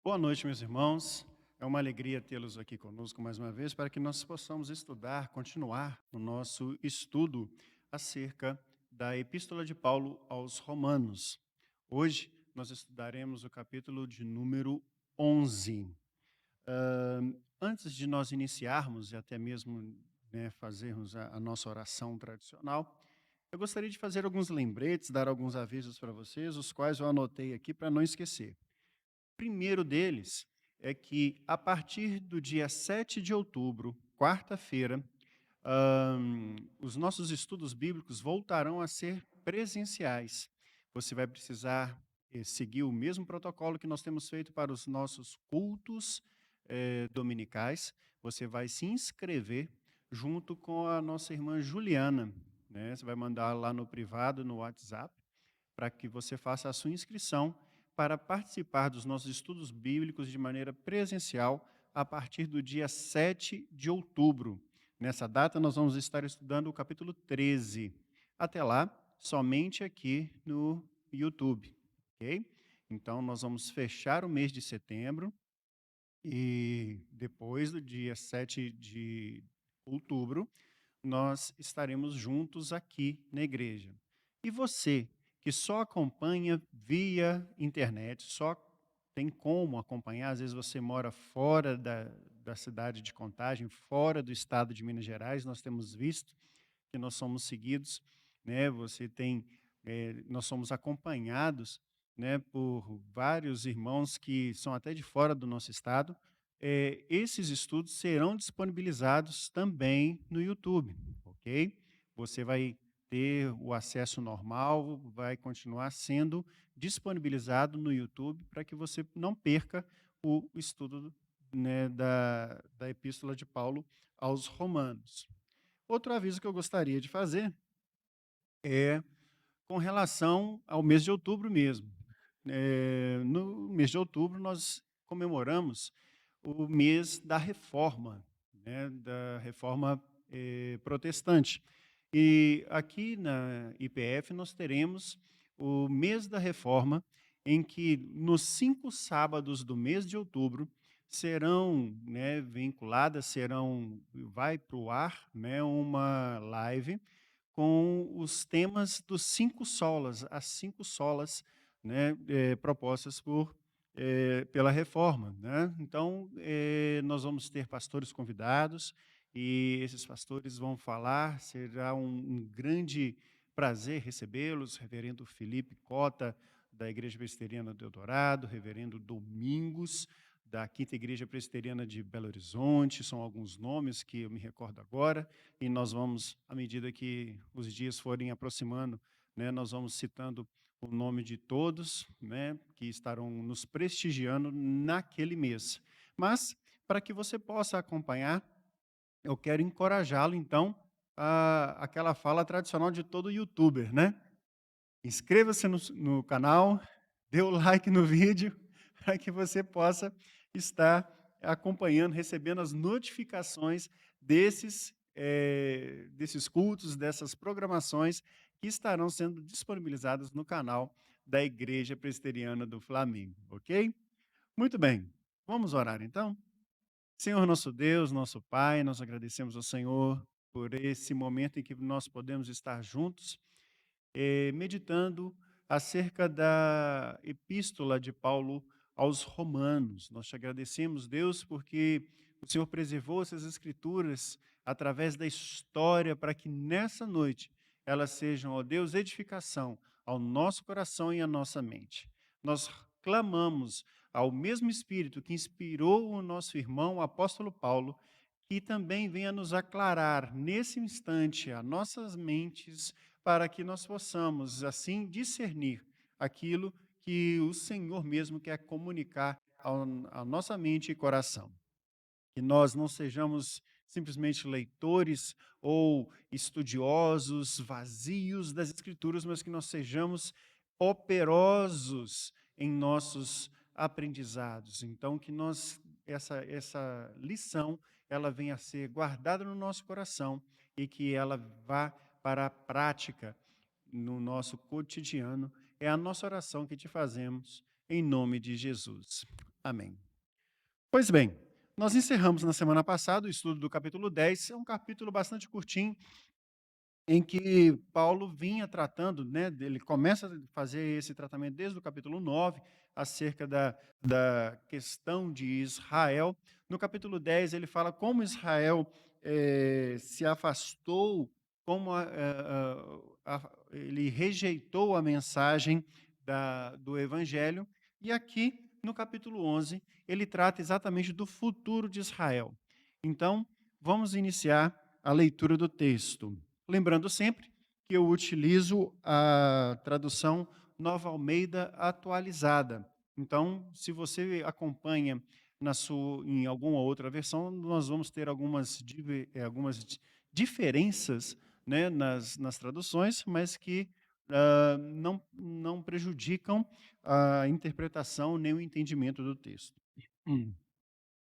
Boa noite, meus irmãos. É uma alegria tê-los aqui conosco mais uma vez para que nós possamos estudar, continuar o nosso estudo acerca da Epístola de Paulo aos Romanos. Hoje nós estudaremos o capítulo de número 11. Antes de nós iniciarmos e até mesmo fazermos a nossa oração tradicional, eu gostaria de fazer alguns lembretes, dar alguns avisos para vocês, os quais eu anotei aqui para não esquecer. Primeiro deles é que, a partir do dia 7 de outubro, quarta-feira, os nossos estudos bíblicos voltarão a ser presenciais. Você vai precisar seguir o mesmo protocolo que nós temos feito para os nossos cultos dominicais. Você vai se inscrever junto com a nossa irmã Juliana, né? Você vai mandar lá no privado, no WhatsApp, para que você faça a sua inscrição para participar dos nossos estudos bíblicos de maneira presencial a partir do dia 7 de outubro. Nessa data, nós vamos estar estudando o capítulo 13. Até lá, somente aqui no YouTube, ok? Então, nós vamos fechar o mês de setembro e depois do dia 7 de outubro, nós estaremos juntos aqui na igreja. E você, que só acompanha via internet, só tem como acompanhar, às vezes você mora fora da cidade de Contagem, fora do estado de Minas Gerais, nós temos visto que nós somos seguidos, né? Nós somos acompanhados, né, por vários irmãos que são até de fora do nosso estado. Esses estudos serão disponibilizados também no YouTube, ok? Você vai ter o acesso normal, vai continuar sendo disponibilizado no YouTube para que você não perca o estudo, né, da Epístola de Paulo aos Romanos. Outro aviso que eu gostaria de fazer é com relação ao mês de outubro mesmo. No mês de outubro, nós comemoramos o mês da reforma, né, da reforma protestante. E aqui na IPF nós teremos o mês da reforma, em que nos 5 sábados do mês de outubro serão, né, vinculadas, vai para o ar, né, uma live com os temas dos 5 solas, as 5 solas, né, propostas pela reforma, né. Então, nós vamos ter pastores convidados, e esses pastores vão falar, será um grande prazer recebê-los, reverendo Felipe Cota, da Igreja Presbiteriana do Eldorado, reverendo Domingos, da Quinta Igreja Presbiteriana de Belo Horizonte, são alguns nomes que eu me recordo agora, e nós vamos, à medida que os dias forem aproximando, né, nós vamos citando o nome de todos, né, que estarão nos prestigiando naquele mês. Mas, para que você possa acompanhar, eu quero encorajá-lo, então, a aquela fala tradicional de todo youtuber, né? Inscreva-se no canal, dê o like no vídeo, para que você possa estar acompanhando, recebendo as notificações desses cultos, dessas programações que estarão sendo disponibilizadas no canal da Igreja Presbiteriana do Flamengo, ok? Muito bem, vamos orar então? Senhor nosso Deus, nosso Pai, nós agradecemos ao Senhor por esse momento em que nós podemos estar juntos meditando acerca da epístola de Paulo aos Romanos. Nós te agradecemos, Deus, porque o Senhor preservou essas escrituras através da história para que nessa noite elas sejam, ó Deus, edificação ao nosso coração e à nossa mente. Nós clamamos ao mesmo Espírito que inspirou o nosso irmão, o apóstolo Paulo, que também venha nos aclarar nesse instante as nossas mentes para que nós possamos, assim, discernir aquilo que o Senhor mesmo quer comunicar à nossa mente e coração. Que nós não sejamos simplesmente leitores ou estudiosos vazios das Escrituras, mas que nós sejamos operosos em nossos aprendizados. Então, que essa lição ela venha a ser guardada no nosso coração e que ela vá para a prática no nosso cotidiano. É a nossa oração que te fazemos em nome de Jesus. Amém. Pois bem, nós encerramos na semana passada o estudo do capítulo 10. É um capítulo bastante curtinho, em que Paulo vinha tratando, né, ele começa a fazer esse tratamento desde o capítulo 9 acerca da questão de Israel. No capítulo 10 ele fala como Israel se afastou, como ele rejeitou a mensagem do Evangelho. E aqui, no capítulo 11, ele trata exatamente do futuro de Israel. Então, vamos iniciar a leitura do texto. Lembrando sempre que eu utilizo a tradução Nova Almeida atualizada. Então, se você acompanha em alguma outra versão, nós vamos ter algumas diferenças, né, nas traduções, mas que não prejudicam a interpretação nem o entendimento do texto.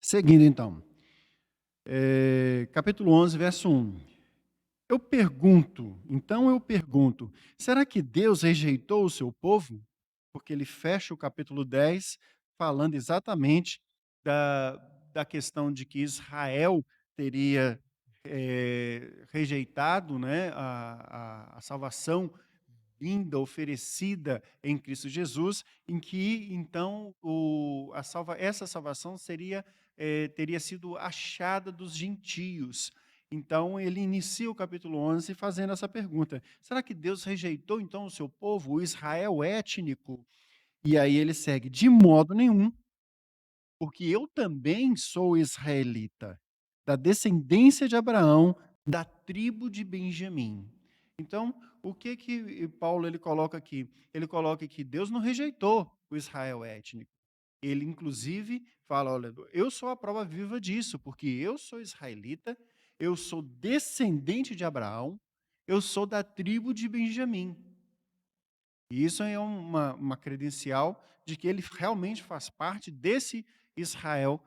Seguindo, então, capítulo 11, verso 1. Eu pergunto, será que Deus rejeitou o seu povo? Porque ele fecha o capítulo 10 falando exatamente da, da questão de que Israel teria rejeitado, né, a salvação vinda, oferecida em Cristo Jesus, em que então essa salvação teria sido achada dos gentios. Então, ele inicia o capítulo 11 fazendo essa pergunta: será que Deus rejeitou então o seu povo, o Israel étnico? E aí ele segue: de modo nenhum, porque eu também sou israelita, da descendência de Abraão, da tribo de Benjamim. Então, o que Paulo ele coloca aqui? Ele coloca que Deus não rejeitou o Israel étnico. Ele, inclusive, fala: olha, eu sou a prova viva disso, porque eu sou israelita, eu sou descendente de Abraão, eu sou da tribo de Benjamim. E isso é uma credencial de que ele realmente faz parte desse Israel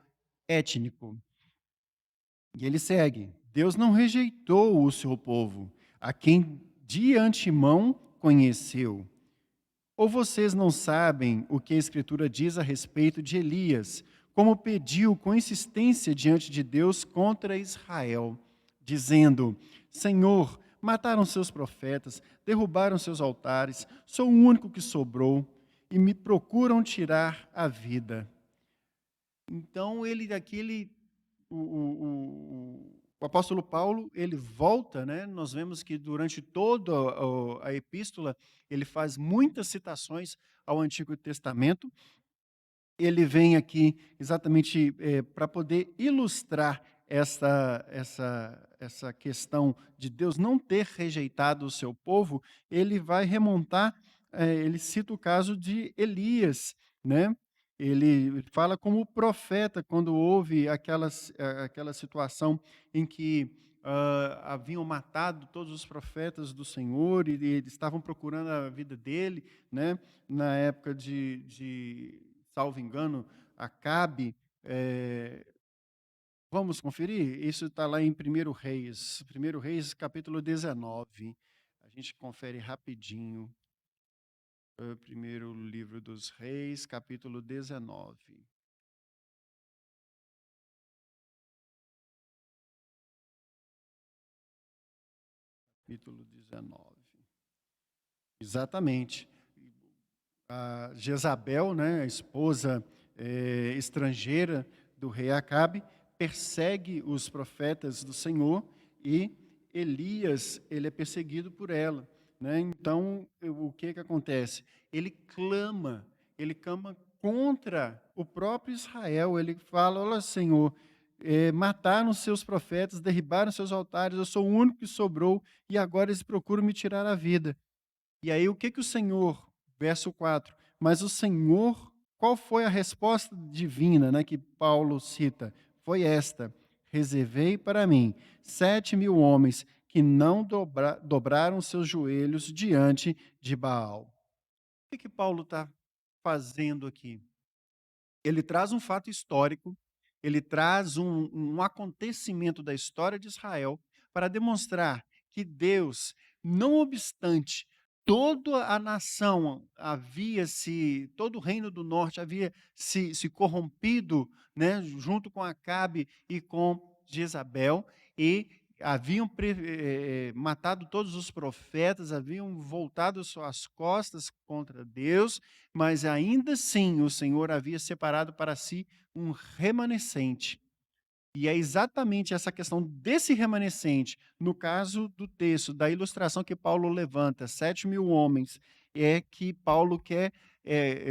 étnico. E ele segue: Deus não rejeitou o seu povo, a quem de antemão conheceu. Ou vocês não sabem o que a Escritura diz a respeito de Elias, como pediu com insistência diante de Deus contra Israel, dizendo: Senhor, mataram seus profetas, derrubaram seus altares, sou o único que sobrou, e me procuram tirar a vida. Então, o apóstolo Paulo, ele volta, né? Nós vemos que durante toda a epístola, ele faz muitas citações ao Antigo Testamento. Ele vem aqui exatamente para poder ilustrar essa questão de Deus não ter rejeitado o seu povo. Ele vai remontar, ele cita o caso de Elias, né? Ele fala como profeta quando houve aquela situação em que haviam matado todos os profetas do Senhor e eles estavam procurando a vida dele, né? Na época salvo engano, Acabe. Vamos conferir? Isso está lá em 1 Reis, 1 Reis, capítulo 19. A gente confere rapidinho. Primeiro livro dos Reis, capítulo 19. Capítulo 19. Exatamente. A Jezabel, né, a esposa estrangeira do rei Acabe, persegue os profetas do Senhor e Elias, ele é perseguido por ela, né? Então, o que acontece? Ele clama contra o próprio Israel. Ele fala: olha, Senhor, mataram seus profetas, derribaram seus altares, eu sou o único que sobrou e agora eles procuram me tirar a vida. E aí o que o Senhor, verso 4, mas o Senhor, qual foi a resposta divina, né, que Paulo cita? Foi esta: reservei para mim 7.000 homens que não dobraram seus joelhos diante de Baal. O que Paulo está fazendo aqui? Ele traz um fato histórico, ele traz um acontecimento da história de Israel para demonstrar que Deus, não obstante toda a nação havia se todo o reino do norte havia se corrompido, né, junto com Acabe e com Jezabel, e haviam matado todos os profetas, haviam voltado suas costas contra Deus, mas ainda assim o Senhor havia separado para si um remanescente. E é exatamente essa questão desse remanescente, no caso do texto, da ilustração que Paulo levanta, 7.000 homens, é que Paulo quer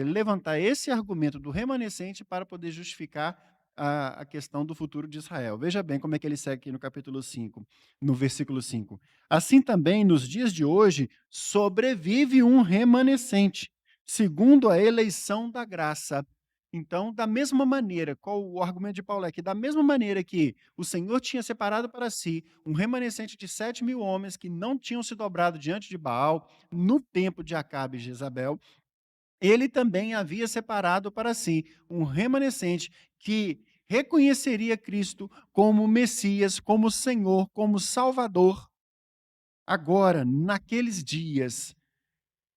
levantar esse argumento do remanescente para poder justificar a questão do futuro de Israel. Veja bem como é que ele segue aqui no capítulo 5, no versículo 5. Assim também, nos dias de hoje, sobrevive um remanescente, segundo a eleição da graça. Então, da mesma maneira, qual o argumento de Paulo é que da mesma maneira que o Senhor tinha separado para si um remanescente de 7.000 homens que não tinham se dobrado diante de Baal no tempo de Acabe e Jezabel, ele também havia separado para si um remanescente que reconheceria Cristo como Messias, como Senhor, como Salvador, agora, naqueles dias,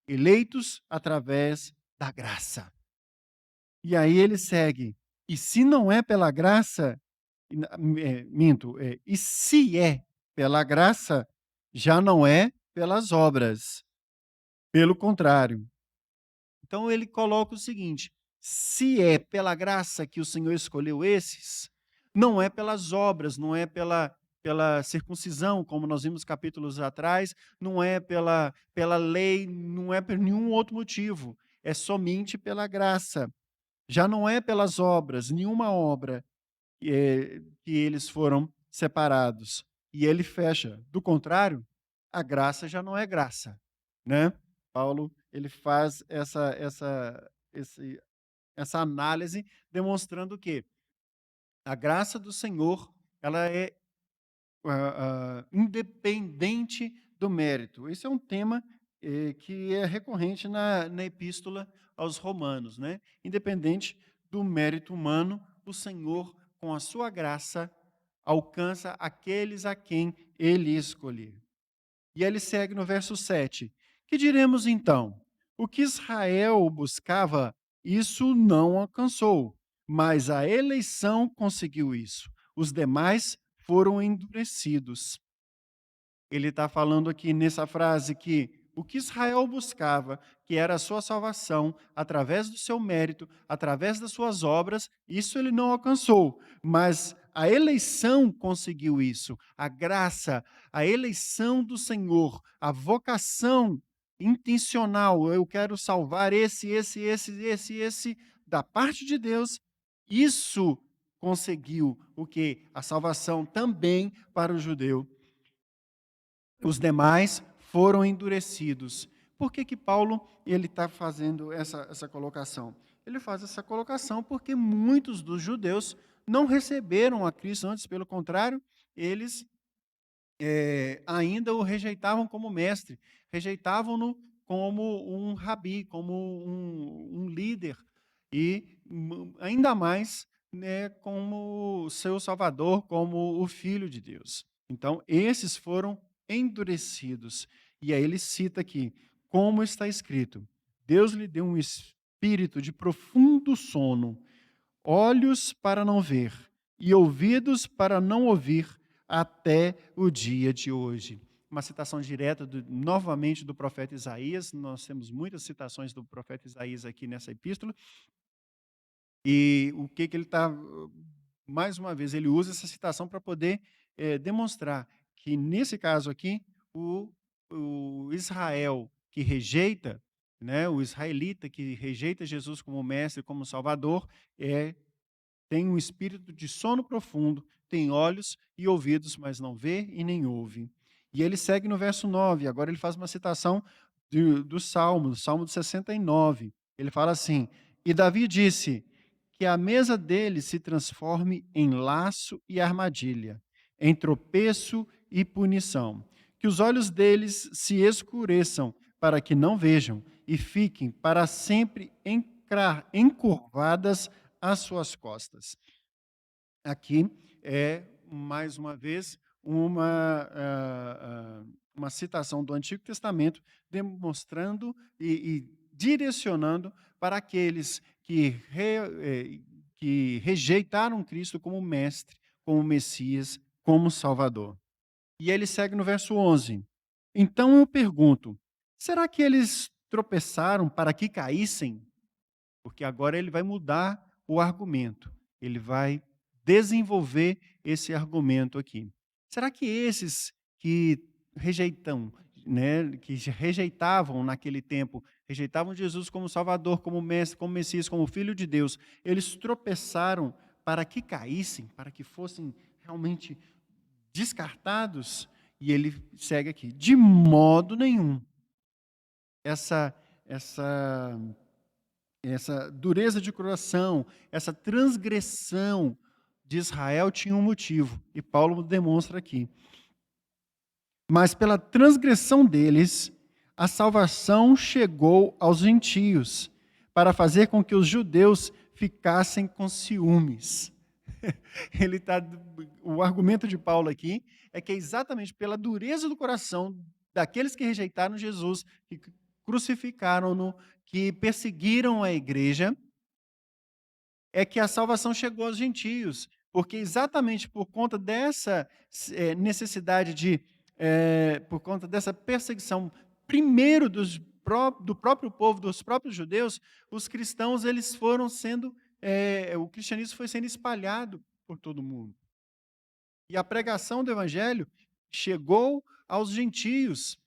eleitos através da graça. E aí ele segue: "E se não é pela graça", minto, "e se é pela graça, já não é pelas obras, pelo contrário". Então ele coloca o seguinte: se é pela graça que o Senhor escolheu esses, não é pelas obras, não é pela circuncisão, como nós vimos capítulos atrás, não é pela lei, não é por nenhum outro motivo, é somente pela graça. Já não é pelas obras, nenhuma obra, que eles foram separados. E ele fecha, do contrário, a graça já não é graça, né. Paulo, ele faz essa análise demonstrando que a graça do Senhor, ela é independente do mérito. Esse é um tema que é recorrente na epístola aos Romanos, né? Independente do mérito humano, o Senhor, com a sua graça, alcança aqueles a quem ele escolher. E ele segue no verso 7. Que diremos então? O que Israel buscava, isso não alcançou, mas a eleição conseguiu isso. Os demais foram endurecidos. Ele está falando aqui nessa frase que o que Israel buscava, que era a sua salvação, através do seu mérito, através das suas obras, isso ele não alcançou. Mas a eleição conseguiu isso. A graça, a eleição do Senhor, a vocação intencional. Eu quero salvar esse, da parte de Deus. Isso conseguiu o que? A salvação também para o judeu. Os demais foram endurecidos. Por que que Paulo ele está fazendo essa colocação? Ele faz essa colocação porque muitos dos judeus não receberam a Cristo antes, pelo contrário, eles ainda o rejeitavam como mestre, rejeitavam-no como um rabi, como um líder, e ainda mais, né, como seu salvador, como o Filho de Deus. Então, esses foram endurecidos. E aí ele cita aqui, como está escrito, Deus lhe deu um espírito de profundo sono, olhos para não ver e ouvidos para não ouvir até o dia de hoje. Uma citação direta, novamente, do profeta Isaías. Nós temos muitas citações do profeta Isaías aqui nessa epístola. E o que ele está, mais uma vez, ele usa essa citação para poder demonstrar que, nesse caso aqui, o Israel que rejeita, né, o israelita que rejeita Jesus como mestre, como salvador, tem um espírito de sono profundo, tem olhos e ouvidos, mas não vê e nem ouve. E ele segue no verso 9, agora ele faz uma citação do Salmo 69. Ele fala assim: E Davi disse: Que a mesa dele se transforme em laço e armadilha, em tropeço e punição. Que os olhos deles se escureçam, para que não vejam, e fiquem para sempre encurvadas às suas costas. Aqui é, mais uma vez, uma citação do Antigo Testamento, demonstrando e direcionando para aqueles que rejeitaram Cristo como mestre, como Messias, como Salvador. E ele segue no verso 11. Então eu pergunto: será que eles tropeçaram para que caíssem? Porque agora ele vai mudar o argumento. Ele vai desenvolver esse argumento aqui. Será que esses que rejeitam, né, que rejeitavam naquele tempo, rejeitavam Jesus como Salvador, como Mestre, como Messias, como Filho de Deus, eles tropeçaram para que caíssem, para que fossem realmente descartados? E ele segue aqui: de modo nenhum. Essa essa essa dureza de coração, essa transgressão de Israel tinha um motivo, e Paulo demonstra aqui. Mas pela transgressão deles, a salvação chegou aos gentios, para fazer com que os judeus ficassem com ciúmes. O argumento de Paulo aqui é que é exatamente pela dureza do coração daqueles que rejeitaram Jesus, que crucificaram-no, que perseguiram a igreja, é que a salvação chegou aos gentios, porque exatamente por conta dessa necessidade por conta dessa perseguição, primeiro do próprio povo, dos próprios judeus, os cristãos eles foram sendo, o cristianismo foi sendo espalhado por todo mundo. E a pregação do evangelho chegou aos gentios.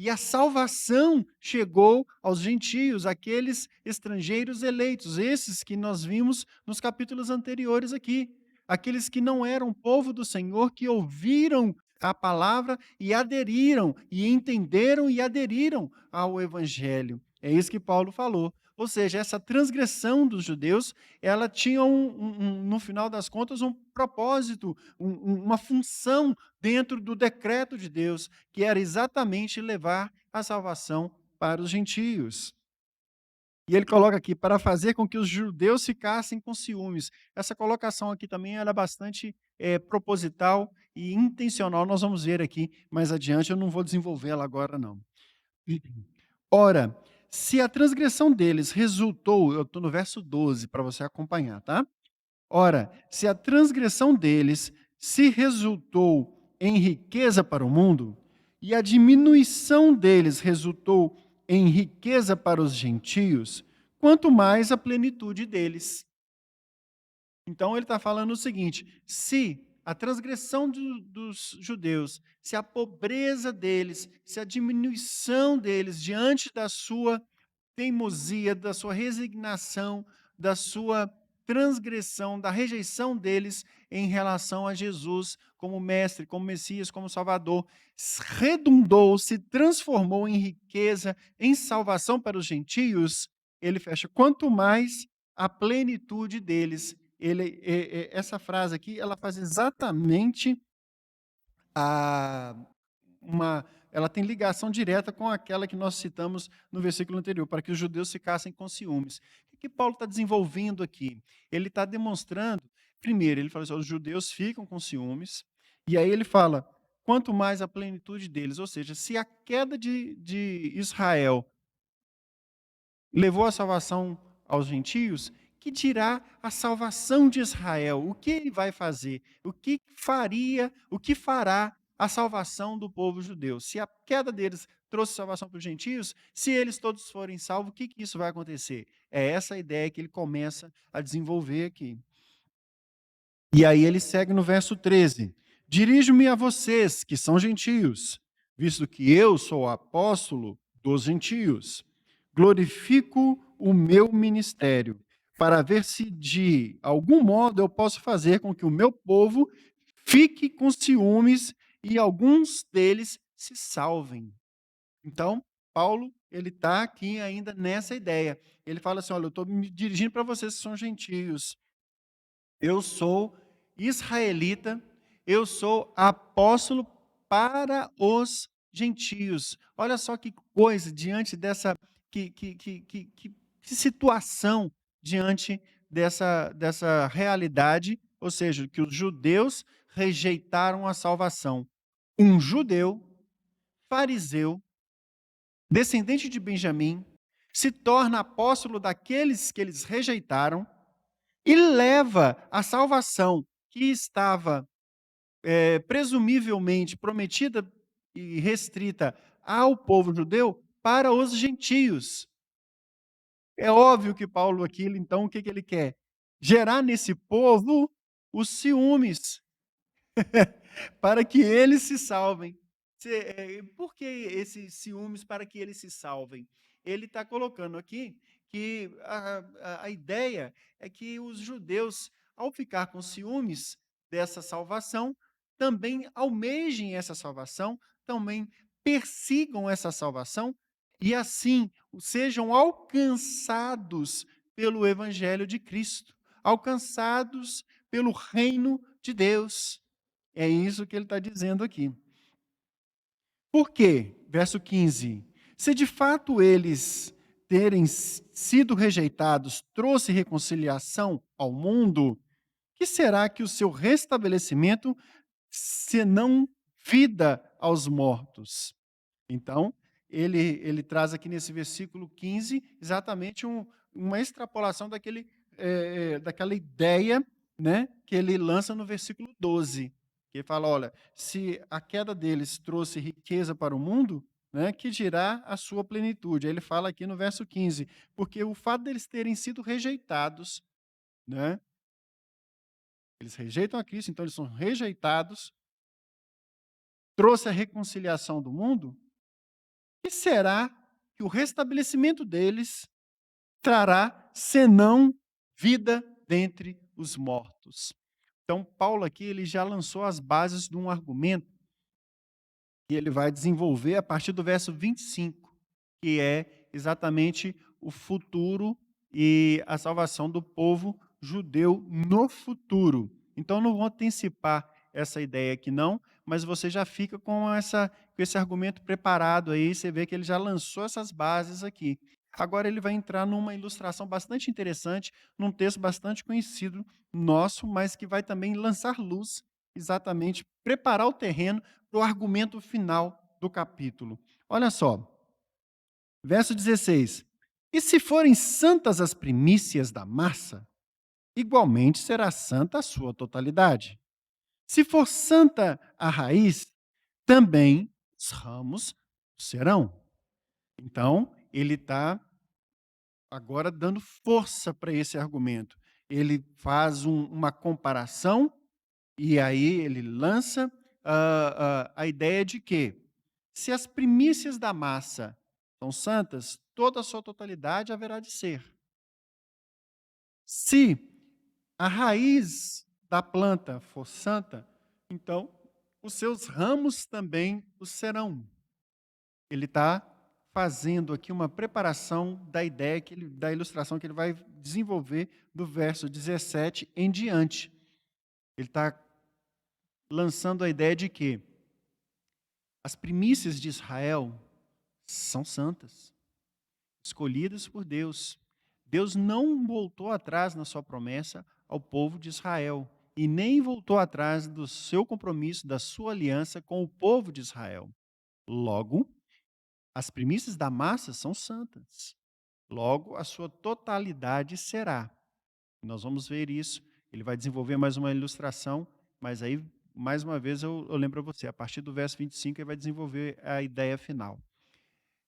E a salvação chegou aos gentios, aqueles estrangeiros eleitos, esses que nós vimos nos capítulos anteriores aqui. Aqueles que não eram povo do Senhor, que ouviram a palavra e aderiram, e entenderam e aderiram ao evangelho. É isso que Paulo falou. Ou seja, essa transgressão dos judeus, ela tinha, no final das contas, um propósito, uma função dentro do decreto de Deus, que era exatamente levar a salvação para os gentios. E ele coloca aqui, para fazer com que os judeus ficassem com ciúmes. Essa colocação aqui também ela é bastante proposital e intencional, nós vamos ver aqui mais adiante, eu não vou desenvolvê-la agora não. Ora, se a transgressão deles resultou, eu estou no verso 12 para você acompanhar, tá? Ora, se a transgressão deles se resultou em riqueza para o mundo, e a diminuição deles resultou em riqueza para os gentios, quanto mais a plenitude deles. Então ele está falando o seguinte: se a transgressão dos judeus, se a pobreza deles, se a diminuição deles diante da sua teimosia, da sua resignação, da sua transgressão, da rejeição deles em relação a Jesus como mestre, como Messias, como Salvador, redundou, se transformou em riqueza, em salvação para os gentios, ele fecha, quanto mais a plenitude deles. Essa frase aqui, ela faz exatamente a, ela tem ligação direta com aquela que nós citamos no versículo anterior, para que os judeus ficassem com ciúmes. O que Paulo está desenvolvendo aqui? Ele está demonstrando, primeiro, ele fala assim, os judeus ficam com ciúmes, e aí ele fala, quanto mais a plenitude deles, ou seja, se a queda de Israel levou a salvação aos gentios, que dirá a salvação de Israel? O que ele vai fazer? O que faria, o que fará a salvação do povo judeu? Se a queda deles trouxe salvação para os gentios, se eles todos forem salvos, o que isso vai acontecer? É essa a ideia que ele começa a desenvolver aqui. E aí ele segue no verso 13. Dirijo-me a vocês, que são gentios, visto que eu sou apóstolo dos gentios. Glorifico o meu ministério, para ver se de algum modo eu posso fazer com que o meu povo fique com ciúmes e alguns deles se salvem. Então, Paulo, ele está aqui ainda nessa ideia. Ele fala assim, olha, eu estou me dirigindo para vocês que são gentios. Eu sou israelita, eu sou apóstolo para os gentios. Olha só que coisa diante dessa que situação diante dessa realidade, ou seja, que os judeus rejeitaram a salvação. Um judeu fariseu, descendente de Benjamim, se torna apóstolo daqueles que eles rejeitaram e leva a salvação que estava presumivelmente prometida e restrita ao povo judeu para os gentios. É óbvio que Paulo aqui, então, o que ele quer? Gerar nesse povo os ciúmes, para que eles se salvem. Por que esses ciúmes para que eles se salvem? Ele está colocando aqui que a ideia é que os judeus, ao ficar com ciúmes dessa salvação, também almejem essa salvação, também persigam essa salvação e assim sejam alcançados pelo evangelho de Cristo, alcançados pelo reino de Deus. É isso que ele está dizendo aqui. Por quê? Verso 15. Se de fato eles terem sido rejeitados trouxe reconciliação ao mundo, que será que o seu restabelecimento, senão vida aos mortos? Então, ele traz aqui nesse versículo 15 exatamente uma extrapolação daquela ideia, né, que ele lança no versículo 12, que ele fala, olha, se a queda deles trouxe riqueza para o mundo, né, que dirá a sua plenitude. Aí ele fala aqui no verso 15, porque o fato deles terem sido rejeitados, né, eles rejeitam a Cristo, então eles são rejeitados, trouxe a reconciliação do mundo, que será que o restabelecimento deles trará, senão vida dentre os mortos? Então, Paulo aqui ele já lançou as bases de um argumento que ele vai desenvolver a partir do verso 25, que é exatamente o futuro e a salvação do povo judeu no futuro. Então, não vou antecipar essa ideia aqui não, mas você já fica com esse argumento preparado aí, você vê que ele já lançou essas bases aqui. Agora ele vai entrar numa ilustração bastante interessante, num texto bastante conhecido nosso, mas que vai também lançar luz, exatamente, preparar o terreno para o argumento final do capítulo. Olha só, verso 16. E se forem santas as primícias da massa, igualmente será santa a sua totalidade. Se for santa a raiz, também os ramos serão. Então, ele está agora dando força para esse argumento. Ele faz uma comparação e aí ele lança a ideia de que, se as primícias da massa são santas, toda a sua totalidade haverá de ser. Se a raiz da planta for santa, então os seus ramos também o serão. Ele está fazendo aqui uma preparação da ideia, da ilustração que ele vai desenvolver do verso 17 em diante. Ele está lançando a ideia de que as primícias de Israel são santas, escolhidas por Deus. Deus não voltou atrás na sua promessa ao povo de Israel e nem voltou atrás do seu compromisso, da sua aliança com o povo de Israel. Logo, as primícias da massa são santas. Logo, a sua totalidade será. Nós vamos ver isso. Ele vai desenvolver mais uma ilustração, mas aí, mais uma vez, eu lembro a você, a partir do verso 25, ele vai desenvolver a ideia final.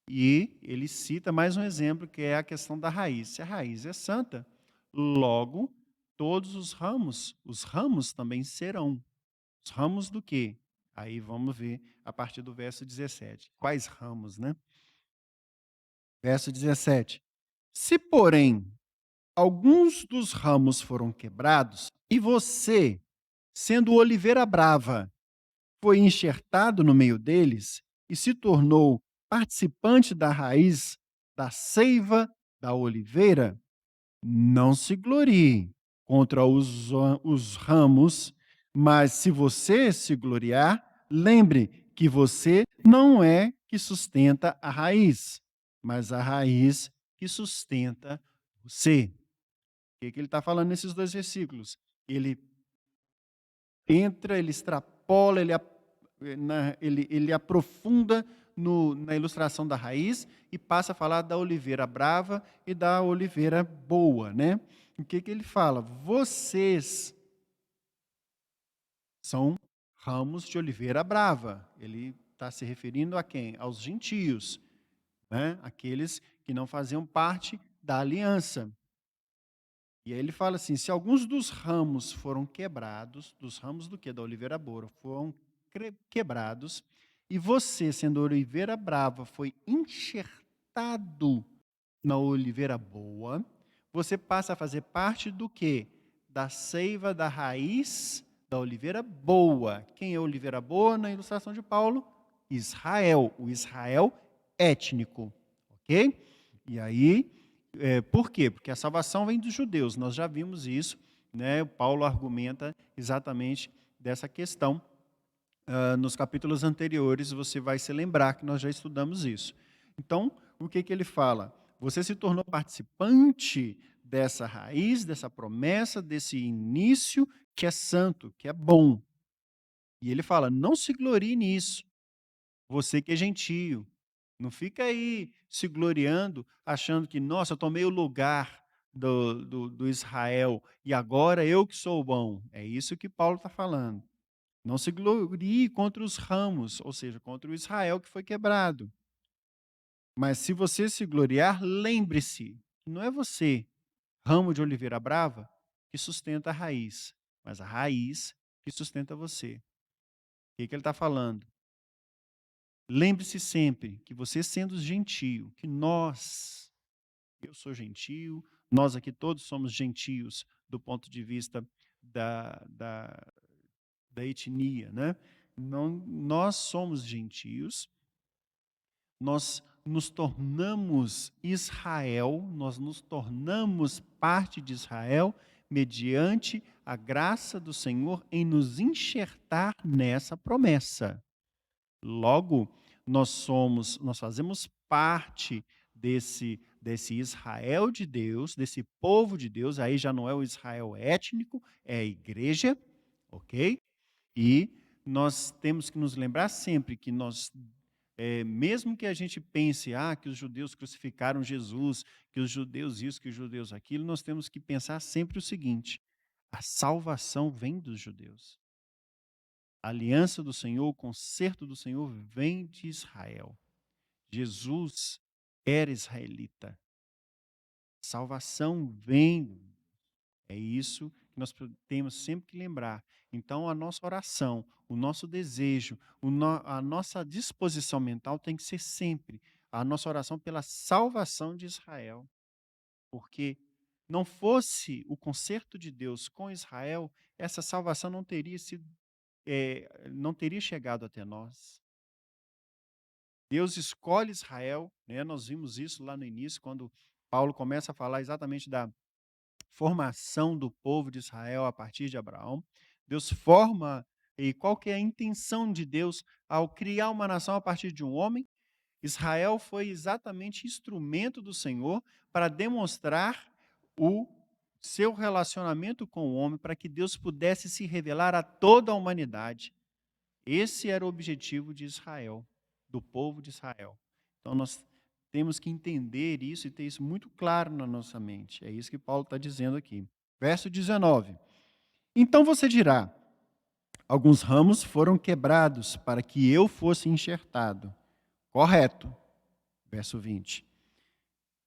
E ele cita mais um exemplo, que é a questão da raiz. Se a raiz é santa, logo, todos os ramos também serão. Os ramos do quê? Aí vamos ver a partir do verso 17. Quais ramos, né? Verso 17. Se, porém, alguns dos ramos foram quebrados, e você, sendo oliveira brava, foi enxertado no meio deles e se tornou participante da raiz da seiva da oliveira, não se glorie contra os ramos, mas se você se gloriar, lembre que você não é que sustenta a raiz, mas a raiz que sustenta você. O que ele está falando nesses dois versículos? Ele entra, ele extrapola, ele aprofunda na ilustração da raiz e passa a falar da oliveira brava e da oliveira boa, né? O que ele fala? Vocês são ramos de oliveira brava. Ele está se referindo a quem? Aos gentios, né? Aqueles que não faziam parte da aliança. E aí ele fala assim: se alguns dos ramos foram quebrados, dos ramos do que? Da oliveira boa, foram quebrados, e você, sendo oliveira brava, foi enxertado na oliveira boa, você passa a fazer parte do que? Da seiva da raiz da oliveira boa. Quem é a oliveira boa na ilustração de Paulo? Israel, o Israel étnico, ok? E aí, por quê? Porque a salvação vem dos judeus, nós já vimos isso, né? Paulo argumenta exatamente dessa questão. Nos capítulos anteriores, você vai se lembrar que nós já estudamos isso. Então, o que ele fala? Você se tornou participante dessa raiz, dessa promessa, desse início que é santo, que é bom. E ele fala: não se glorie nisso, você que é gentio. Não fica aí se gloriando, achando que, nossa, eu tomei o lugar do Israel e agora eu que sou o bom. É isso que Paulo está falando. Não se glorie contra os ramos, ou seja, contra o Israel que foi quebrado. Mas se você se gloriar, lembre-se que não é você, ramo de oliveira brava, que sustenta a raiz, mas a raiz que sustenta você. O que ele está falando? Lembre-se sempre que você sendo gentio, que nós, eu sou gentio, nós aqui todos somos gentios do ponto de vista da, da, da etnia, né? Não, nós somos gentios, nós nos tornamos Israel, nós nos tornamos parte de Israel mediante a graça do Senhor em nos enxertar nessa promessa. Logo, nós fazemos parte desse Israel de Deus, desse povo de Deus, aí já não é o Israel étnico, é a igreja, ok? E nós temos que nos lembrar sempre que nós, mesmo que a gente pense, que os judeus crucificaram Jesus, que os judeus isso, que os judeus aquilo, nós temos que pensar sempre o seguinte: a salvação vem dos judeus. A aliança do Senhor, o concerto do Senhor vem de Israel. Jesus era israelita. Salvação vem. É isso que nós temos sempre que lembrar. Então, a nossa oração, o nosso desejo, a nossa disposição mental tem que ser sempre a nossa oração pela salvação de Israel. Porque não fosse o concerto de Deus com Israel, essa salvação não teria sido, não teria chegado até nós. Deus escolhe Israel, né? Nós vimos isso lá no início, quando Paulo começa a falar exatamente da formação do povo de Israel a partir de Abraão. Deus forma, e qual que é a intenção de Deus ao criar uma nação a partir de um homem? Israel foi exatamente instrumento do Senhor para demonstrar o seu relacionamento com o homem, para que Deus pudesse se revelar a toda a humanidade. Esse era o objetivo de Israel, do povo de Israel. Então nós temos que entender isso e ter isso muito claro na nossa mente. É isso que Paulo está dizendo aqui. Verso 19. Então você dirá: alguns ramos foram quebrados para que eu fosse enxertado. Correto. Verso 20.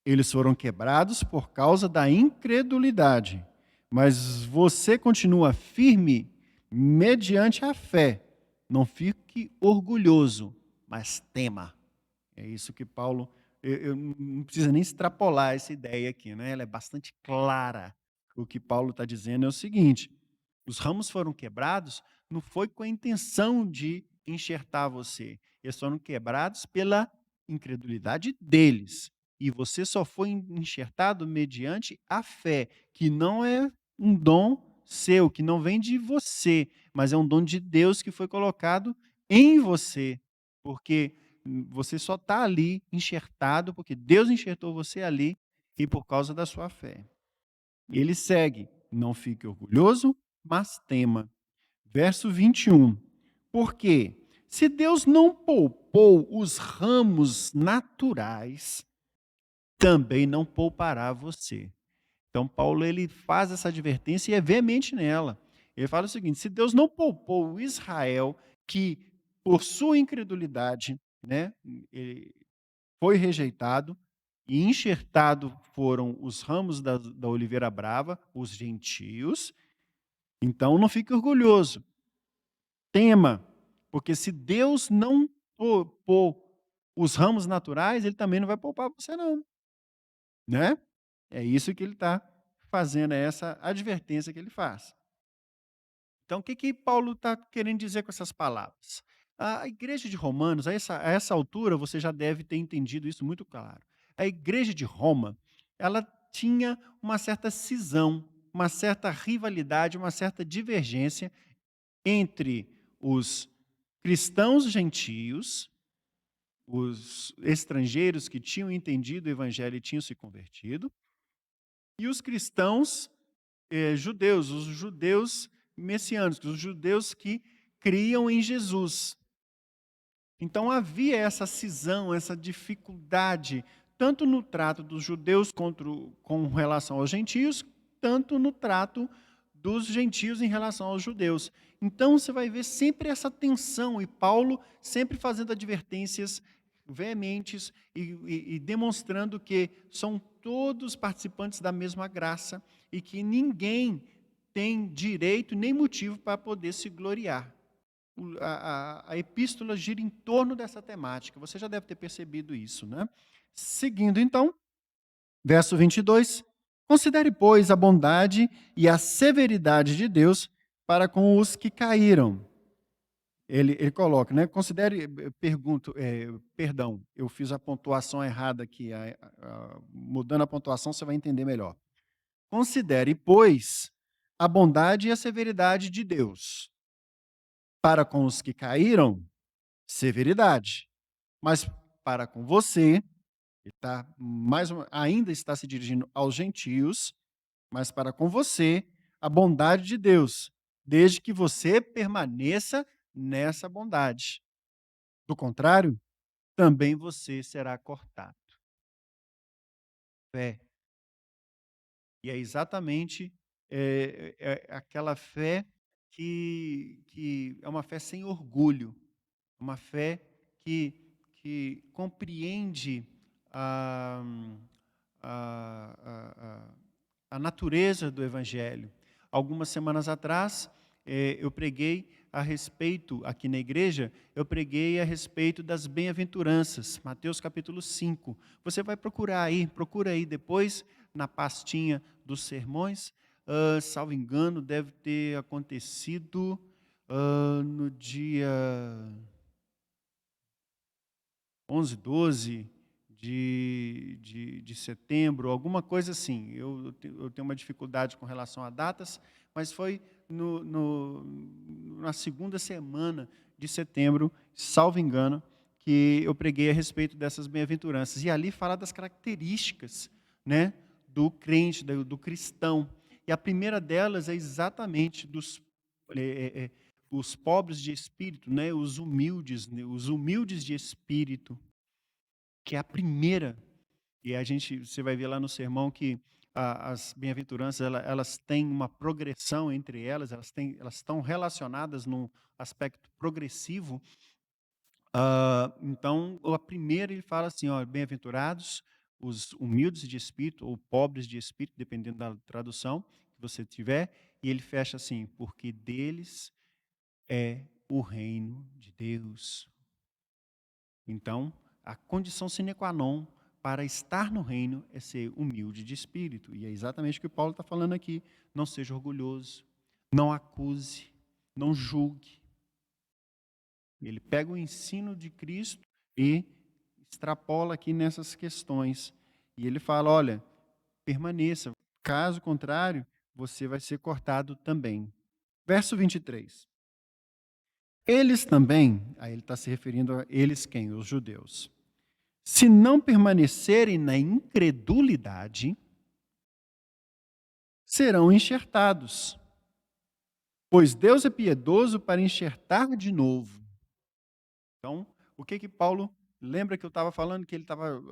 Eles foram quebrados por causa da incredulidade, mas você continua firme mediante a fé. Não fique orgulhoso, mas tema. É isso que Paulo, eu não precisa nem extrapolar essa ideia aqui, né? Ela é bastante clara. O que Paulo está dizendo é o seguinte: os ramos foram quebrados, não foi com a intenção de enxertar você. Eles foram quebrados pela incredulidade deles. E você só foi enxertado mediante a fé, que não é um dom seu, que não vem de você, mas é um dom de Deus que foi colocado em você. Porque você só está ali enxertado, porque Deus enxertou você ali e por causa da sua fé. Ele segue: não fique orgulhoso, mas tema. Verso 21. Por quê? se Deus não poupou os ramos naturais, também não poupará você. Então, Paulo ele faz essa advertência e é veemente nela. Ele fala o seguinte: se Deus não poupou o Israel, que por sua incredulidade, né, foi rejeitado, e enxertado foram os ramos da oliveira brava, os gentios, então não fique orgulhoso, tema, porque se Deus não poupou os ramos naturais, ele também não vai poupar você não, né? É isso que ele está fazendo, é essa advertência que ele faz. Então, o que que Paulo está querendo dizer com essas palavras? A igreja de Romanos, a essa altura, você já deve ter entendido isso muito claro. A igreja de Roma, ela tinha uma certa cisão, uma certa rivalidade, uma certa divergência entre os cristãos gentios, os estrangeiros que tinham entendido o evangelho e tinham se convertido, e os cristãos judeus, os judeus messiânicos, os judeus que criam em Jesus. Então havia essa cisão, essa dificuldade, tanto no trato dos judeus com relação aos gentios, tanto no trato dos gentios em relação aos judeus. Então você vai ver sempre essa tensão, e Paulo sempre fazendo advertências veementes e demonstrando que são todos participantes da mesma graça e que ninguém tem direito nem motivo para poder se gloriar. A epístola gira em torno dessa temática. Você já deve ter percebido isso, né? Seguindo, então, verso 22. Considere, pois, a bondade e a severidade de Deus para com os que caíram. Ele coloca, né? Considere, perdão, eu fiz a pontuação errada aqui. Mudando a pontuação, você vai entender melhor. Considere, pois, a bondade e a severidade de Deus para com os que caíram, severidade. Mas para com você, ainda está se dirigindo aos gentios, mas para com você, a bondade de Deus, desde que você permaneça nessa bondade. Do contrário, também você será cortado. Fé. E é exatamente aquela fé que é uma fé sem orgulho, uma fé que compreende a, a, a natureza do Evangelho. Algumas semanas atrás, eu preguei a respeito, aqui na igreja, eu preguei a respeito das bem-aventuranças, Mateus capítulo 5. Você vai procura aí depois, na pastinha dos sermões, salvo engano, deve ter acontecido no dia 11, 12 de setembro, alguma coisa assim. Eu tenho uma dificuldade com relação a datas, mas foi na segunda semana de setembro, salvo engano, que eu preguei a respeito dessas bem-aventuranças. E ali fala das características, né, do crente, do cristão. E a primeira delas é exatamente os pobres de espírito, né, os humildes de espírito, que é a primeira. E você vai ver lá no sermão que as bem-aventuranças elas têm uma progressão entre elas estão relacionadas num aspecto progressivo. Então, a primeira ele fala assim, ó, bem-aventurados os humildes de espírito ou pobres de espírito, dependendo da tradução que você tiver, e ele fecha assim, porque deles é o reino de Deus. Então, a condição sine qua non para estar no reino é ser humilde de espírito. E é exatamente o que Paulo está falando aqui. Não seja orgulhoso, não acuse, não julgue. Ele pega o ensino de Cristo e extrapola aqui nessas questões. E ele fala, olha, permaneça. Caso contrário, você vai ser cortado também. Verso 23. Eles também, aí ele está se referindo a eles quem? Os judeus. Se não permanecerem na incredulidade, serão enxertados. Pois Deus é piedoso para enxertar de novo. Então, o que que Paulo, lembra que eu estava falando que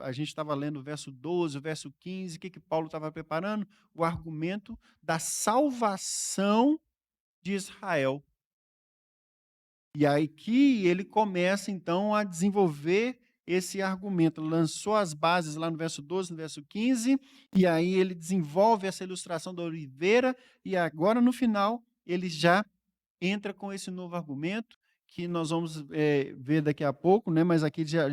a gente estava lendo o verso 12, o verso 15, o que que Paulo estava preparando? O argumento da salvação de Israel. E aí que ele começa, então, a desenvolver esse argumento. Lançou as bases lá no verso 12, no verso 15, e aí ele desenvolve essa ilustração da oliveira, e agora, no final, ele já entra com esse novo argumento, que nós vamos ver daqui a pouco, né? Mas aqui já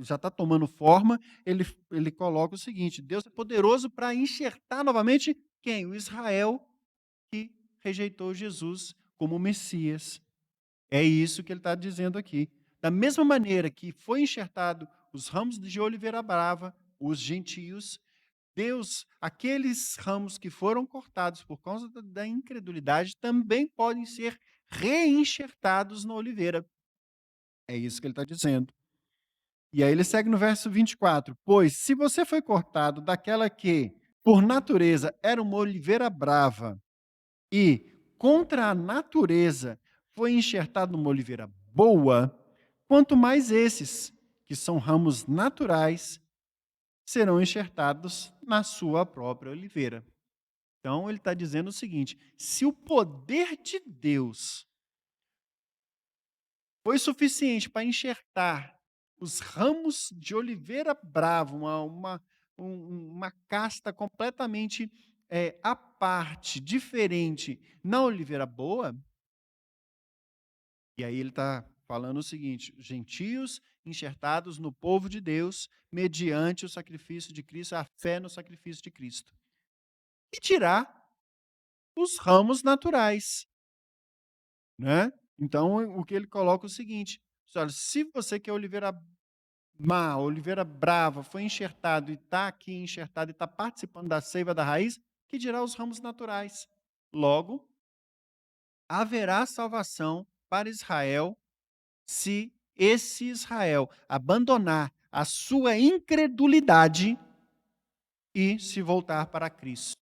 está tomando forma. Ele coloca o seguinte: Deus é poderoso para enxertar novamente quem? O Israel que rejeitou Jesus como Messias. É isso que ele está dizendo aqui. Da mesma maneira que foi enxertado os ramos de oliveira brava, os gentios, Deus, aqueles ramos que foram cortados por causa da incredulidade, também podem ser reenxertados na oliveira. É isso que ele está dizendo. E aí ele segue no verso 24: Pois se você foi cortado daquela que, por natureza, era uma oliveira brava, e, contra a natureza, foi enxertado numa oliveira boa, quanto mais esses, que são ramos naturais, serão enxertados na sua própria oliveira. Então, ele está dizendo o seguinte: se o poder de Deus foi suficiente para enxertar os ramos de oliveira brava, uma casta completamente à parte, diferente, na oliveira boa, e aí ele está falando o seguinte: gentios enxertados no povo de Deus mediante o sacrifício de Cristo, a fé no sacrifício de Cristo. E tirar os ramos naturais, né? Então, o que ele coloca é o seguinte: olha, se você que é oliveira má, oliveira brava, foi enxertado e está aqui enxertado e está participando da seiva da raiz, que dirá os ramos naturais? Logo, haverá salvação para Israel se esse Israel abandonar a sua incredulidade e se voltar para Cristo.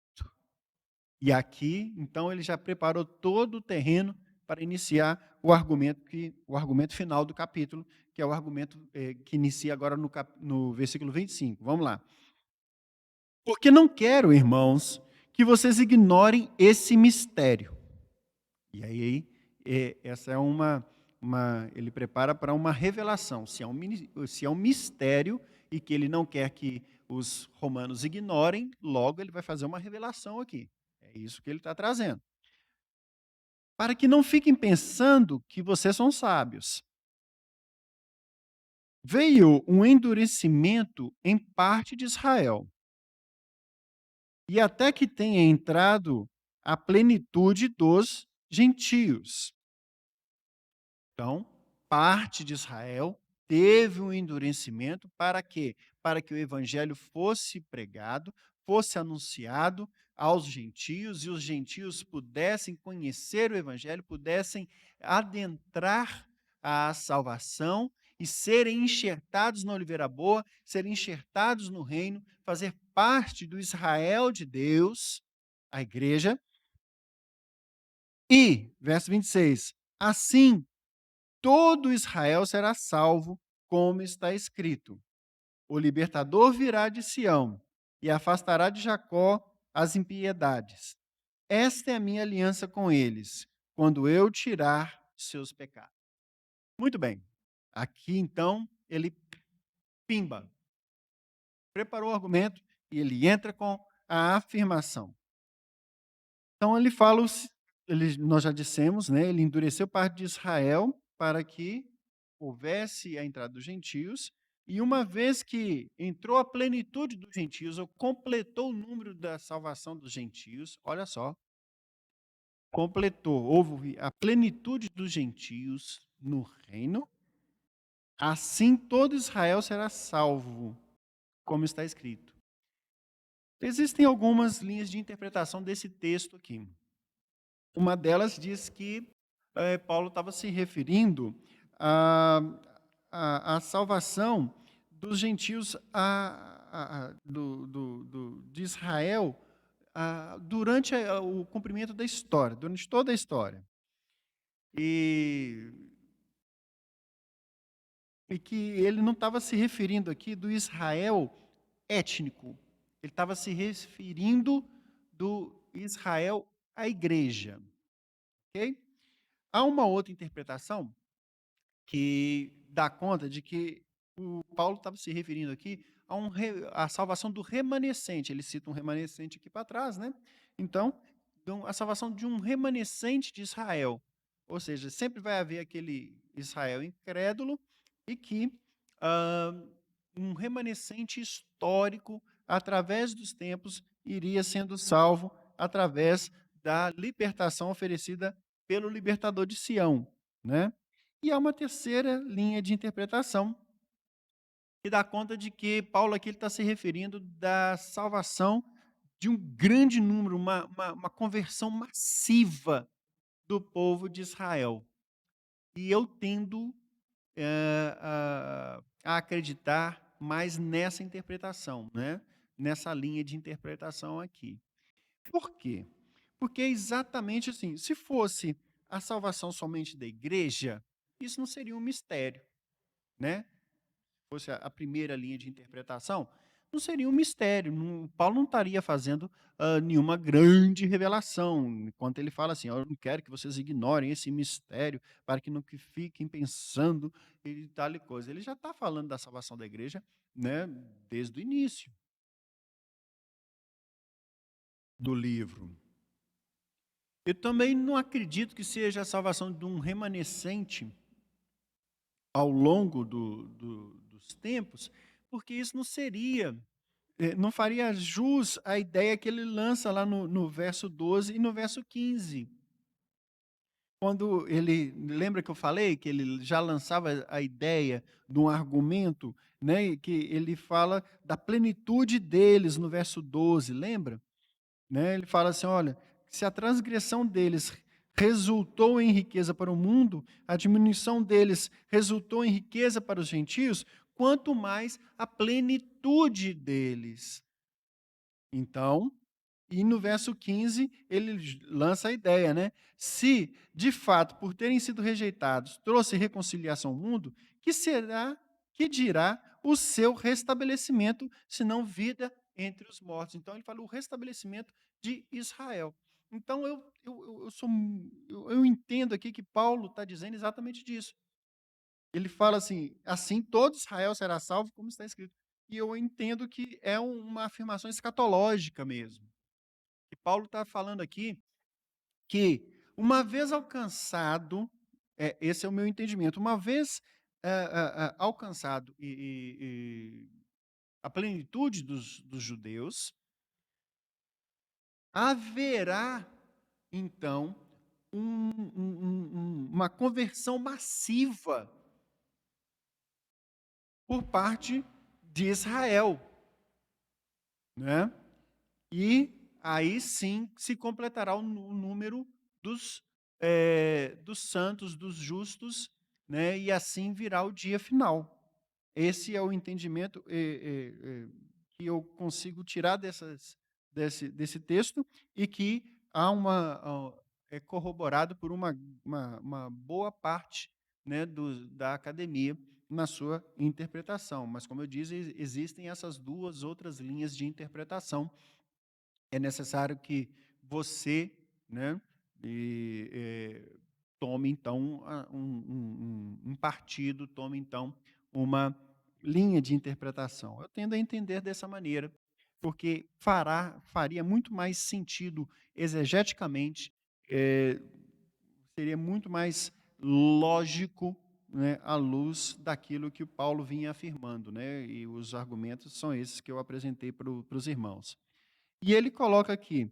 E aqui, então, ele já preparou todo o terreno para iniciar o argumento final do capítulo, que é o argumento que inicia agora no versículo 25. Vamos lá. Porque não quero, irmãos, que vocês ignorem esse mistério. E aí, essa é ele prepara para uma revelação. Se é um mistério e que ele não quer que os romanos ignorem, logo ele vai fazer uma revelação aqui. É isso que ele está trazendo. Para que não fiquem pensando que vocês são sábios. Veio um endurecimento em parte de Israel, e até que tenha entrado a plenitude dos gentios. Então, parte de Israel teve um endurecimento para quê? Para que o evangelho fosse pregado, fosse anunciado aos gentios e os gentios pudessem conhecer o evangelho, pudessem adentrar a salvação e serem enxertados na oliveira boa, serem enxertados no reino, fazer parte do Israel de Deus, a igreja. E, verso 26, assim todo Israel será salvo, como está escrito: o libertador virá de Sião e afastará de Jacó as impiedades. Esta é a minha aliança com eles, quando eu tirar seus pecados. Muito bem. Aqui, então, ele pimba. Preparou o argumento e ele entra com a afirmação. Então, ele fala, nós já dissemos, né, ele endureceu parte de Israel para que houvesse a entrada dos gentios, e uma vez que entrou a plenitude dos gentios, ou completou o número da salvação dos gentios, olha só, completou, houve a plenitude dos gentios no reino, assim todo Israel será salvo, como está escrito. Existem algumas linhas de interpretação desse texto aqui. Uma delas diz que Paulo estava se referindo à salvação dos gentios de Israel durante o cumprimento da história, durante toda a história. E e que ele não estava se referindo aqui do Israel étnico, ele estava se referindo do Israel à igreja, ok? Há uma outra interpretação que dá conta de que o Paulo estava se referindo aqui à salvação do remanescente. Ele cita um remanescente aqui para trás, né? Então, a salvação de um remanescente de Israel. Ou seja, sempre vai haver aquele Israel incrédulo e que ah, um remanescente histórico, através dos tempos, iria sendo salvo através da libertação oferecida pelo libertador de Sião, né? E há uma terceira linha de interpretação que dá conta de que Paulo aqui está se referindo da salvação de um grande número, uma conversão massiva do povo de Israel. E eu tendo a acreditar mais nessa interpretação, né? Nessa linha de interpretação aqui. Por quê? Porque é exatamente assim, se fosse a salvação somente da igreja, isso não seria um mistério, né? Se fosse a primeira linha de interpretação, não seria um mistério. Paulo não estaria fazendo nenhuma grande revelação, enquanto ele fala assim: eu não quero que vocês ignorem esse mistério, para que não que fiquem pensando e tal e coisa. Ele já está falando da salvação da igreja, né, desde o início do livro. Eu também não acredito que seja a salvação de um remanescente ao longo dos tempos, porque isso não seria, não faria jus à ideia que ele lança lá no verso 12 e no verso 15. Quando ele, lembra que eu falei que ele já lançava a ideia de um argumento, né, que ele fala da plenitude deles no verso 12, lembra? Né? Ele fala assim: olha, se a transgressão deles resultou em riqueza para o mundo, a diminuição deles resultou em riqueza para os gentios, quanto mais a plenitude deles. Então, e no verso 15, ele lança a ideia, né? Se, de fato, por terem sido rejeitados, trouxe reconciliação ao mundo, que será, que dirá o seu restabelecimento, senão vida entre os mortos? Então, ele fala o restabelecimento de Israel. Então, eu entendo aqui que Paulo está dizendo exatamente disso. Ele fala assim todo Israel será salvo, como está escrito. E eu entendo que é uma afirmação escatológica mesmo. E Paulo está falando aqui que, uma vez alcançado, esse é o meu entendimento, uma vez alcançado a plenitude dos judeus, haverá, então, uma conversão massiva por parte de Israel, né? E aí sim se completará o número dos santos, dos justos, né? E assim virá o dia final. Esse é o entendimento que eu consigo tirar desse texto e que é corroborado por uma boa parte, né, da academia na sua interpretação. Mas, como eu disse, existem essas duas outras linhas de interpretação. É necessário que você, né, tome, então, um partido, tome, então, uma linha de interpretação. Eu tendo a entender dessa maneira, porque faria muito mais sentido exegeticamente, seria muito mais lógico, né, à luz daquilo que o Paulo vinha afirmando, né, e os argumentos são esses que eu apresentei para os irmãos. E ele coloca aqui,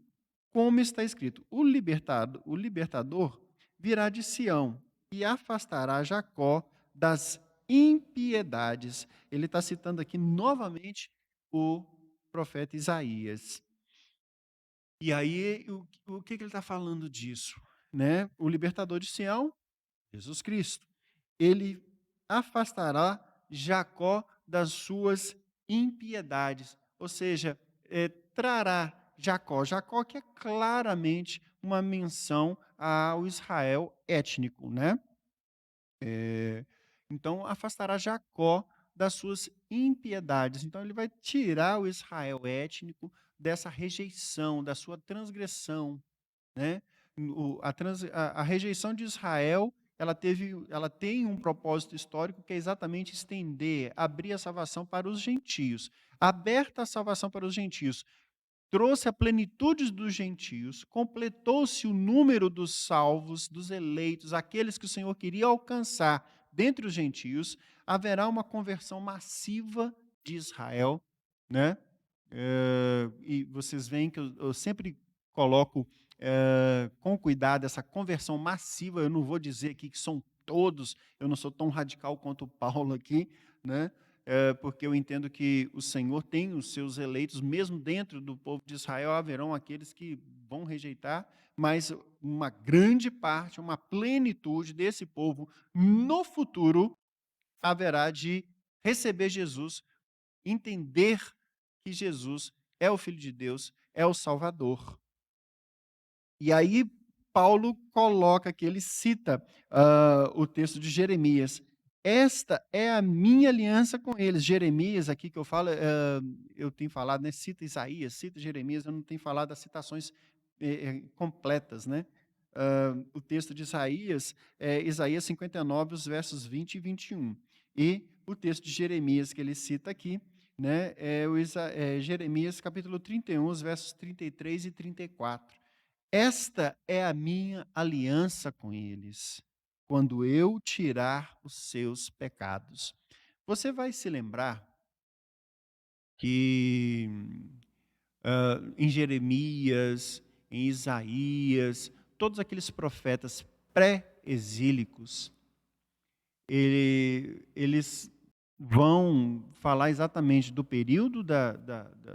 como está escrito: o libertador virá de Sião e afastará Jacó das impiedades. Ele está citando aqui novamente o profeta Isaías. E aí, o que ele está falando disso? Né? O libertador de Sião, Jesus Cristo. Ele afastará Jacó das suas impiedades. Ou seja, trará Jacó. Jacó que é claramente uma menção ao Israel étnico, né? Então, afastará Jacó das suas impiedades. Então, ele vai tirar o Israel étnico dessa rejeição, da sua transgressão, né? A rejeição de Israel, ela tem um propósito histórico que é exatamente estender, abrir a salvação para os gentios. Aberta a salvação para os gentios, trouxe a plenitude dos gentios, completou-se o número dos salvos, dos eleitos, aqueles que o Senhor queria alcançar dentre os gentios, haverá uma conversão massiva de Israel, né? E vocês veem que eu sempre coloco com cuidado essa conversão massiva. Eu não vou dizer aqui que são todos, eu não sou tão radical quanto o Paulo aqui, né? Porque eu entendo que o Senhor tem os seus eleitos, mesmo dentro do povo de Israel haverão aqueles que vão rejeitar, mas uma grande parte, uma plenitude desse povo, no futuro, haverá de receber Jesus, entender que Jesus é o Filho de Deus, é o Salvador. E aí Paulo coloca que ele cita o texto de Jeremias. Esta é a minha aliança com eles. Jeremias, aqui que eu falo, eu tenho falado, né? Cita Isaías, cita Jeremias, eu não tenho falado das citações completas, né? O texto de Isaías é Isaías 59, os versos 20 e 21. E o texto de Jeremias que ele cita aqui, né, é Jeremias capítulo 31, os versos 33 e 34. Esta é a minha aliança com eles, quando eu tirar os seus pecados. Você vai se lembrar que em Jeremias, em Isaías, todos aqueles profetas pré-exílicos, eles vão falar exatamente do período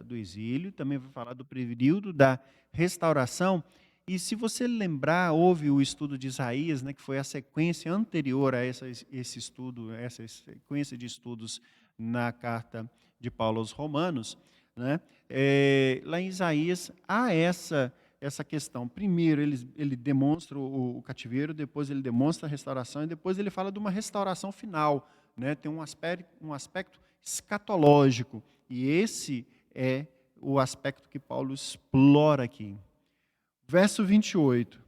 do exílio, também vai falar do período da restauração. E se você lembrar, houve o estudo de Isaías, né, que foi a sequência anterior a esse estudo, essa sequência de estudos na carta de Paulo aos Romanos, né, lá em Isaías há essa questão. Primeiro, ele demonstra o cativeiro, depois ele demonstra a restauração, e depois ele fala de uma restauração final, né? Tem um aspecto escatológico, e esse é o aspecto que Paulo explora aqui. Verso 28.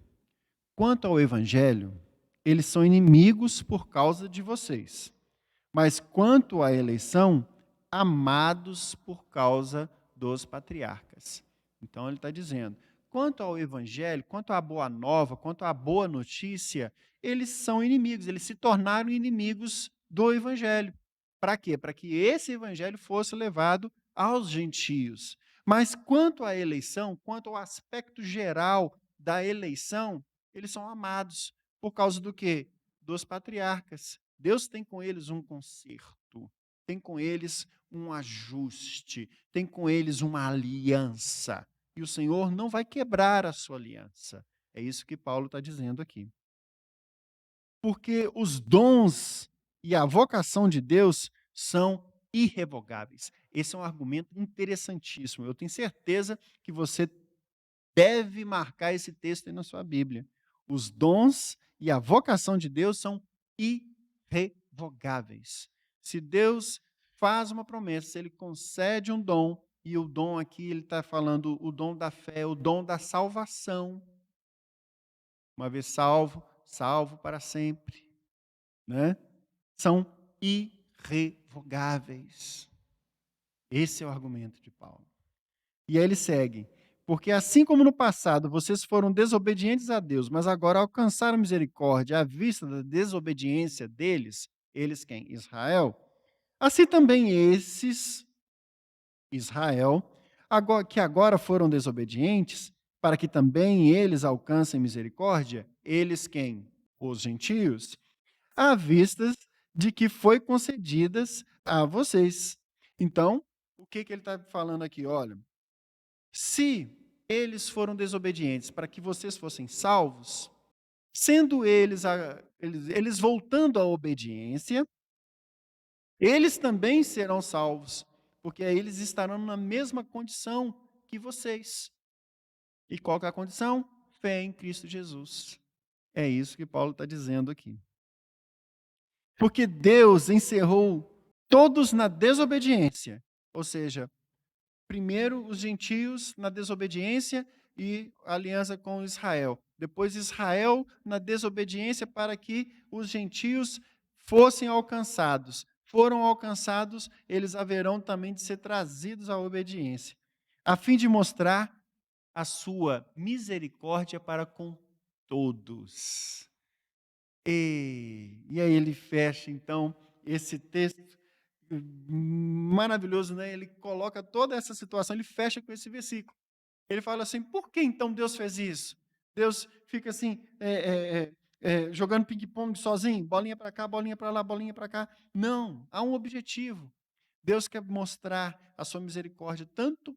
Quanto ao evangelho, eles são inimigos por causa de vocês, mas quanto à eleição, amados por causa dos patriarcas. Então ele está dizendo, quanto ao evangelho, quanto à boa nova, quanto à boa notícia, eles são inimigos, eles se tornaram inimigos do evangelho. Para quê? Para que esse evangelho fosse levado aos gentios. Mas quanto à eleição, quanto ao aspecto geral da eleição, eles são amados por causa do quê? Dos patriarcas. Deus tem com eles um concerto, tem com eles um ajuste, tem com eles uma aliança. E o Senhor não vai quebrar a sua aliança. É isso que Paulo está dizendo aqui. Porque os dons e a vocação de Deus são irrevogáveis. Esse é um argumento interessantíssimo. Eu tenho certeza que você deve marcar esse texto aí na sua Bíblia. Os dons e a vocação de Deus são irrevogáveis. Se Deus faz uma promessa, se ele concede um dom, e o dom aqui ele está falando o dom da fé, o dom da salvação. Uma vez salvo, salvo para sempre, né? São irrevogáveis. Esse é o argumento de Paulo. E aí ele segue. Porque assim como no passado vocês foram desobedientes a Deus, mas agora alcançaram misericórdia à vista da desobediência deles, eles quem? Israel. Assim também esses, Israel, que agora foram desobedientes, para que também eles alcancem misericórdia, eles quem? Os gentios, à vista de que foi concedidas a vocês. Então, o que ele está falando aqui? Olha, se eles foram desobedientes para que vocês fossem salvos, sendo eles voltando à obediência, eles também serão salvos, porque eles estarão na mesma condição que vocês. E qual que é a condição? Fé em Cristo Jesus. É isso que Paulo está dizendo aqui. Porque Deus encerrou todos na desobediência. Ou seja, primeiro os gentios na desobediência e a aliança com Israel. Depois Israel na desobediência para que os gentios fossem alcançados. Foram alcançados, eles haverão também de ser trazidos à obediência, a fim de mostrar a sua misericórdia para com todos. E aí ele fecha, então, esse texto maravilhoso, né? Ele coloca toda essa situação, ele fecha com esse versículo. Ele fala assim: por que então Deus fez isso? Deus fica assim, jogando ping-pong sozinho, bolinha para cá, bolinha para lá, bolinha para cá. Não, há um objetivo. Deus quer mostrar a sua misericórdia tanto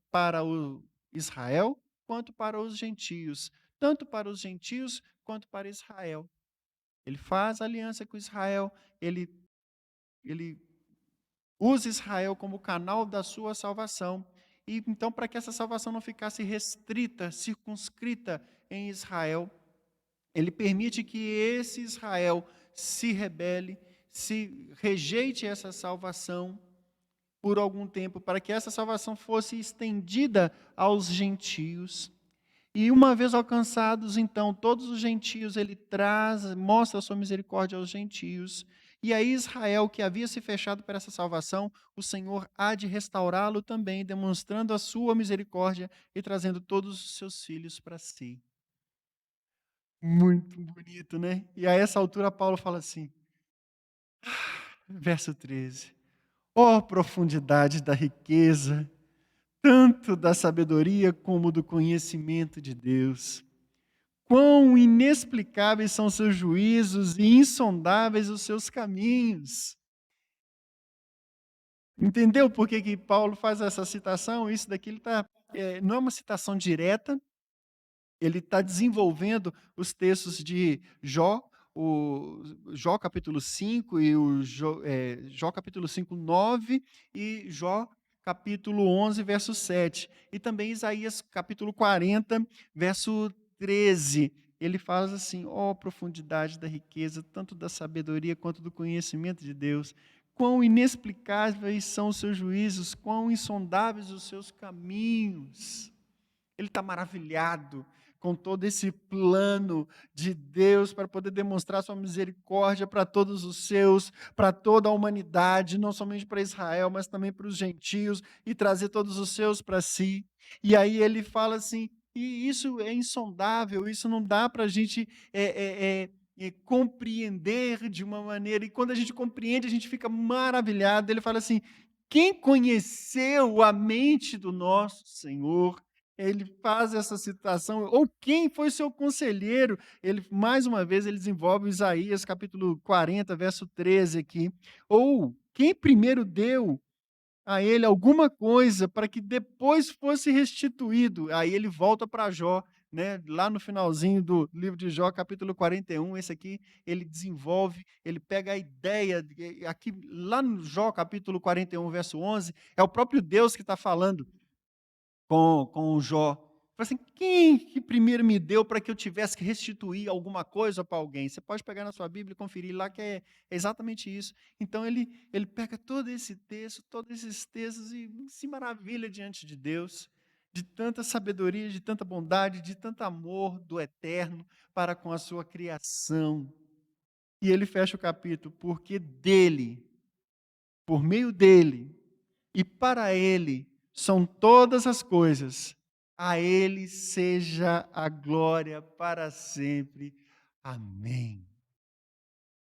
para o Israel, quanto para os gentios. Tanto para os gentios, quanto para Israel. Ele faz aliança com Israel, ele usa Israel como canal da sua salvação. E então, para que essa salvação não ficasse restrita, circunscrita em Israel, ele permite que esse Israel se rebele, se rejeite essa salvação por algum tempo, para que essa salvação fosse estendida aos gentios. E uma vez alcançados, então, todos os gentios, ele mostra a sua misericórdia aos gentios. E aí Israel, que havia se fechado para essa salvação, o Senhor há de restaurá-lo também, demonstrando a sua misericórdia e trazendo todos os seus filhos para si. Muito bonito, né? E a essa altura Paulo fala assim, verso 13: ó profundidade da riqueza, tanto da sabedoria como do conhecimento de Deus. Quão inexplicáveis são seus juízos e insondáveis os seus caminhos. Entendeu por que Paulo faz essa citação? Isso daqui não é uma citação direta, ele está desenvolvendo os textos de Jó, o Jó capítulo 5 e o Jó capítulo 5, 9 e Jó capítulo 11, verso 7. E também Isaías capítulo 40, verso 13. Ele fala assim: ó profundidade da riqueza, tanto da sabedoria quanto do conhecimento de Deus. Quão inexplicáveis são os seus juízos, quão insondáveis os seus caminhos. Ele está maravilhado com todo esse plano de Deus para poder demonstrar sua misericórdia para todos os seus, para toda a humanidade, não somente para Israel, mas também para os gentios, e trazer todos os seus para si. E aí ele fala assim, e isso é insondável, isso não dá para a gente compreender de uma maneira, e quando a gente compreende, a gente fica maravilhado. Ele fala assim, quem conheceu a mente do nosso Senhor? Ele faz essa citação, ou quem foi seu conselheiro? Ele, mais uma vez, ele desenvolve Isaías capítulo 40, verso 13 aqui. Ou quem primeiro deu a ele alguma coisa para que depois fosse restituído? Aí ele volta para Jó, né? Lá no finalzinho do livro de Jó, capítulo 41, esse aqui, ele desenvolve, ele pega a ideia, aqui lá no Jó, capítulo 41, verso 11, é o próprio Deus que está falando com o Jó. Fala assim, quem que primeiro me deu para que eu tivesse que restituir alguma coisa para alguém? Você pode pegar na sua Bíblia e conferir lá que é exatamente isso. Então ele pega todo esse texto, todos esses textos e se maravilha diante de Deus, de tanta sabedoria, de tanta bondade, de tanto amor do eterno para com a sua criação. E ele fecha o capítulo, porque dele, por meio dele, e para ele são todas as coisas. A ele seja a glória para sempre. Amém.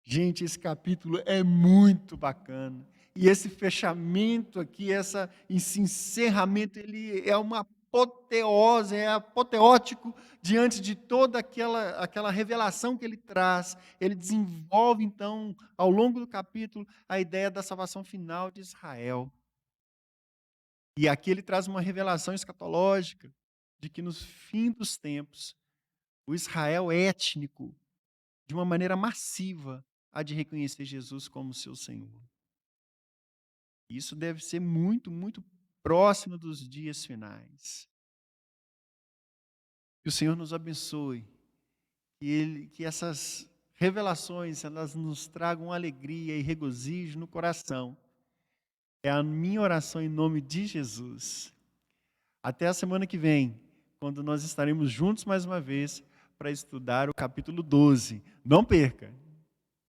Gente, esse capítulo é muito bacana. E esse fechamento aqui, esse encerramento, ele é uma apoteose, é apoteótico diante de toda aquela revelação que ele traz. Ele desenvolve, então, ao longo do capítulo, a ideia da salvação final de Israel. E aqui ele traz uma revelação escatológica de que no fim dos tempos, o Israel étnico, de uma maneira massiva, há de reconhecer Jesus como seu Senhor. Isso deve ser muito, muito próximo dos dias finais. Que o Senhor nos abençoe, que essas revelações elas nos tragam alegria e regozijo no coração. É a minha oração em nome de Jesus. Até a semana que vem, quando nós estaremos juntos mais uma vez para estudar o capítulo 12. Não perca!